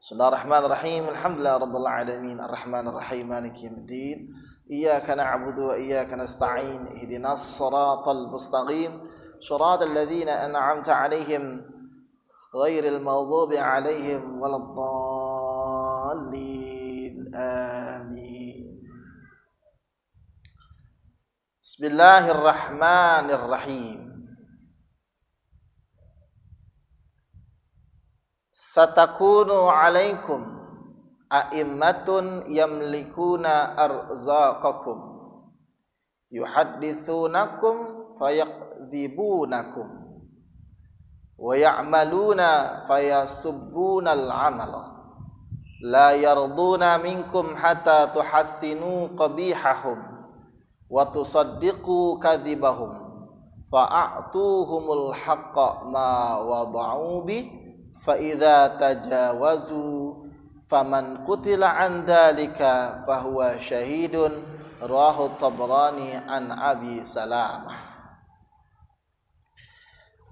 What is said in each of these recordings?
Bismillahirrahmanirrahim. Alhamdulillah rabbil alamin arrahmanir rahim maliki yaumiddin. Iyyaka na'budu wa iyyaka nasta'in. Ihdinas siratal mustaqim. Shiratal ladzina an'amta 'alaihim ghairil maghdubi 'alaihim waladdallin. Amin. Bismillahirrahmanirrahim. Satakunu alaikum a'immatun yamlikuna arzaqakum yuhaddithunakum fayakdhibunakum wa ya'maluna fayasubbunal amala la yarduna minkum hatta tuhassinu qabihahum wa tusaddiqu kadhibahum fa'atuhumul haqqa ma wada'u bih فَإِذَا تَجَاوَزُوا فَمَنْ قُتِلَ عَنْ ذَلِكَ فَهُوَ شَهِيدٌ رواه الطبراني عن أبي سلامة.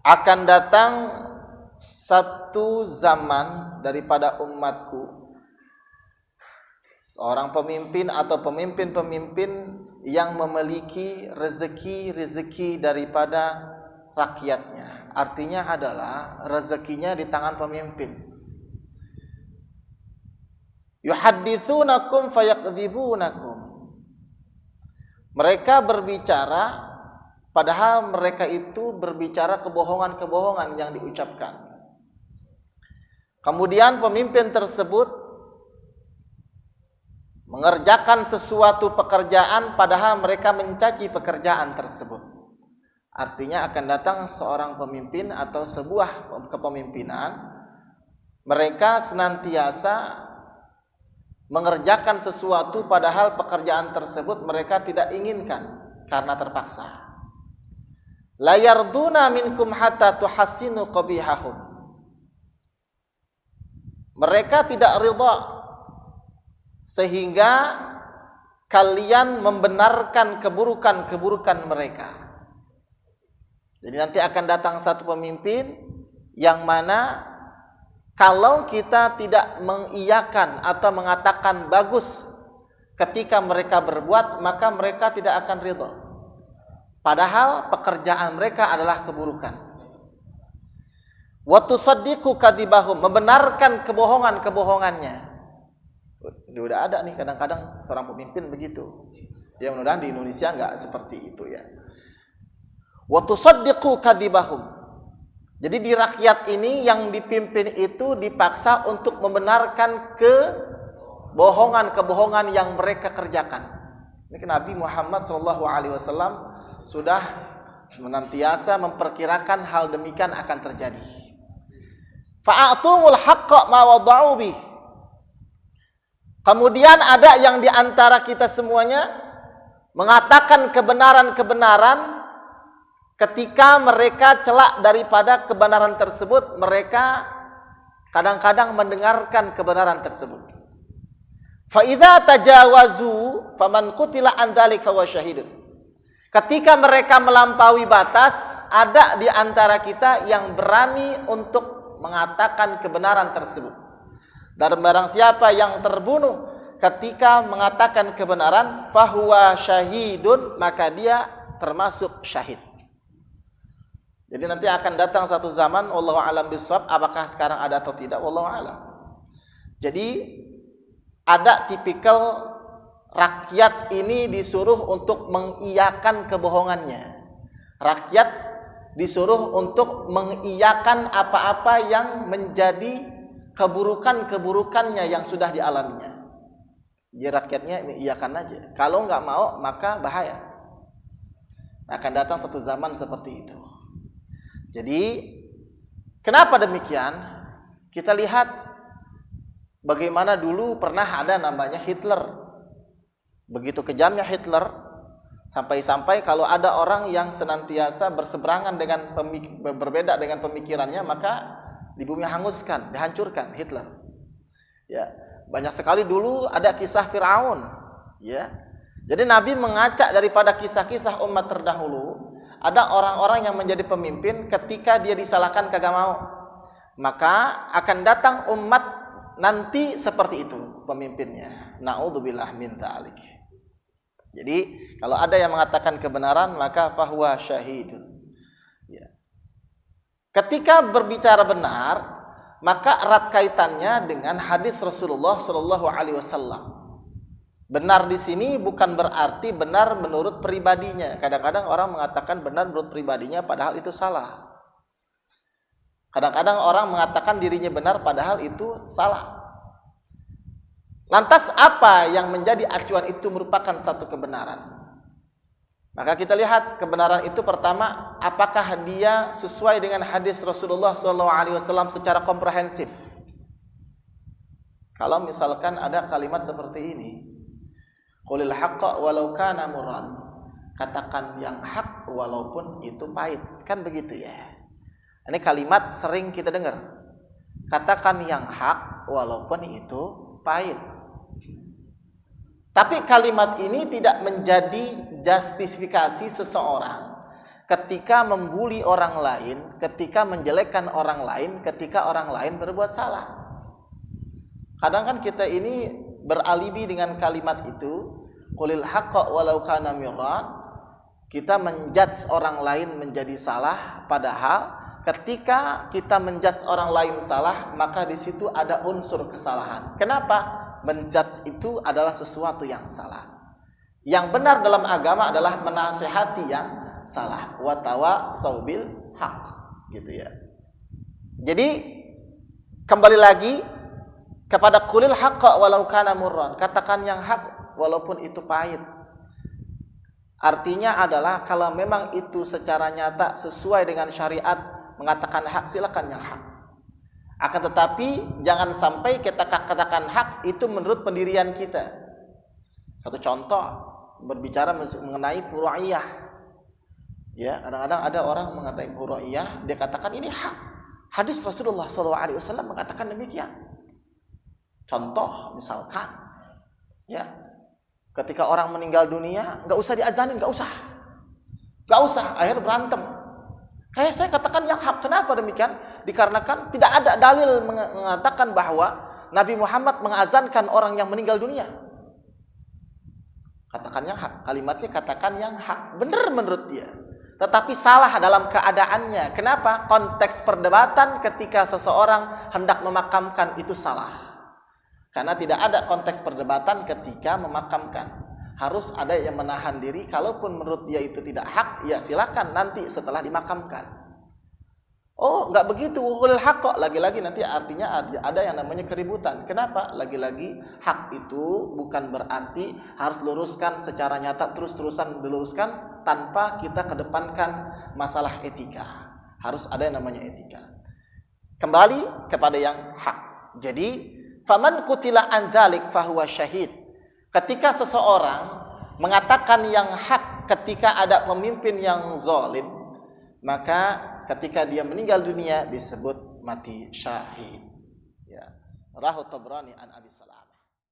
Akan datang satu zaman daripada umatku, seorang pemimpin atau pemimpin-pemimpin yang memiliki rezeki-rezeki daripada rakyatnya. Artinya adalah rezekinya di tangan pemimpin. Yuhadditsunakum fayakdzibunakum. Mereka berbicara padahal mereka itu berbicara kebohongan-kebohongan yang diucapkan. Kemudian pemimpin tersebut mengerjakan sesuatu pekerjaan padahal mereka mencaci pekerjaan tersebut. Artinya akan datang seorang pemimpin atau sebuah kepemimpinan, mereka senantiasa mengerjakan sesuatu padahal pekerjaan tersebut mereka tidak inginkan karena terpaksa. La yarduna minkum hatta tuhassinu qabihahum. Mereka tidak ridha sehingga kalian membenarkan keburukan-keburukan mereka. Jadi nanti akan datang satu pemimpin yang mana kalau kita tidak mengiyakan atau mengatakan bagus ketika mereka berbuat, maka mereka tidak akan ridha. Padahal pekerjaan mereka adalah keburukan. Wa tusaddiqu kadhibahum, membenarkan kebohongan-kebohongannya. Udah ada nih kadang-kadang seorang pemimpin begitu. Ya mudah-mudahan di Indonesia enggak seperti itu ya. Wa tusaddiqu kadhibahum. Jadi di rakyat ini yang dipimpin itu dipaksa untuk membenarkan kebohongan-kebohongan yang mereka kerjakan. Ini Nabi Muhammad SAW sudah senantiasa memperkirakan hal demikian akan terjadi. Fa'atumul haqqa ma wada'u bih. Kemudian ada yang di antara kita semuanya mengatakan kebenaran-kebenaran. Ketika mereka celak daripada kebenaran tersebut, mereka kadang-kadang mendengarkan kebenaran tersebut. Fa idza tajawazu faman qutila an dzalika wa syahidun. Ketika mereka melampaui batas, ada di antara kita yang berani untuk mengatakan kebenaran tersebut. Dan barang siapa yang terbunuh ketika mengatakan kebenaran, fahuwa syahidun, maka dia termasuk syahid. Jadi nanti akan datang satu zaman, wallahu a'lam bishawab, apakah sekarang ada atau tidak, wallahu a'lam. Jadi ada tipikal rakyat ini disuruh untuk mengiyakan kebohongannya. Rakyat disuruh untuk mengiyakan apa-apa yang menjadi keburukan-keburukannya yang sudah dialaminya. Jadi rakyatnya mengiyakan aja. Kalau nggak mau, maka bahaya. Akan datang satu zaman seperti itu. Jadi, kenapa demikian? Kita lihat bagaimana dulu pernah ada namanya Hitler. Begitu kejamnya Hitler, sampai-sampai kalau ada orang yang senantiasa berseberangan dengan berbeda dengan pemikirannya, maka di bumi hanguskan, dihancurkan Hitler. Ya, banyak sekali dulu ada kisah Firaun. Ya, jadi Nabi mengacak daripada kisah-kisah umat terdahulu. Ada orang-orang yang menjadi pemimpin ketika dia disalahkan kagak mau. Maka akan datang umat nanti seperti itu pemimpinnya. Na'udzubillah min dzalik. Jadi kalau ada yang mengatakan kebenaran maka fahuwa syahidun. Ya. Ketika berbicara benar, maka erat kaitannya dengan hadis Rasulullah Shallallahu Alaihi Wasallam. Benar di sini bukan berarti benar menurut pribadinya. Kadang-kadang orang mengatakan benar menurut pribadinya, padahal itu salah. Kadang-kadang orang mengatakan dirinya benar, padahal itu salah. Lantas apa yang menjadi acuan itu merupakan satu kebenaran? Maka kita lihat kebenaran itu pertama, apakah dia sesuai dengan hadis Rasulullah SAW secara komprehensif. Kalau misalkan ada kalimat seperti ini, qulil haqqa walau kana murran, katakan yang hak walaupun itu pahit, kan begitu ya. Ini kalimat sering kita dengar. Katakan yang hak walaupun itu pahit. Tapi kalimat ini tidak menjadi justifikasi seseorang ketika membuli orang lain, ketika menjelekkan orang lain, ketika orang lain berbuat salah. Kadang kan kita ini beralibi dengan kalimat itu, qulil haqqa walau kana murran. Kita menjudge orang lain menjadi salah, padahal ketika kita menjudge orang lain salah, maka di situ ada unsur kesalahan. Kenapa? Menjudge itu adalah sesuatu yang salah. Yang benar dalam agama adalah menasihati yang salah. Wa tawasau bil haq, gitu ya. Jadi kembali lagi kepada qulil haqqa walau kana murran, katakan yang hak walaupun itu pahit. Artinya adalah kalau memang itu secara nyata sesuai dengan syariat mengatakan hak, silakan yang hak. Akan tetapi jangan sampai kita katakan hak itu menurut pendirian kita. Satu contoh berbicara mengenai furu'iyah. Ya, kadang-kadang ada orang mengatakan furu'iyah, dia katakan ini hak. Hadis Rasulullah SAW mengatakan demikian. Contoh misalkan, ya, ketika orang meninggal dunia, nggak usah diazanin, nggak usah, akhirnya berantem. Kayak saya katakan yang hak. Kenapa demikian? Dikarenakan tidak ada dalil mengatakan bahwa Nabi Muhammad mengazankan orang yang meninggal dunia. Katakan yang hak. Kalimatnya katakan yang hak. Benar menurut dia. Tetapi salah dalam keadaannya. Kenapa? Konteks perdebatan ketika seseorang hendak memakamkan itu salah. Karena tidak ada konteks perdebatan ketika memakamkan. Harus ada yang menahan diri. Kalaupun menurut dia itu tidak hak, ya silakan nanti setelah dimakamkan. Oh, enggak begitu. Qulil haqqa, lagi-lagi nanti artinya ada yang namanya keributan. Kenapa? Lagi-lagi hak itu bukan berarti harus luruskan secara nyata, terus-terusan diluruskan tanpa kita kedepankan masalah etika. Harus ada yang namanya etika. Kembali kepada yang hak. Jadi, faman qutila an dzalik fahuwa syahid. Ketika seseorang mengatakan yang hak ketika ada pemimpin yang zalim, maka ketika dia meninggal dunia disebut mati syahid. Ya. Rahu Tabrani an Abi Salam.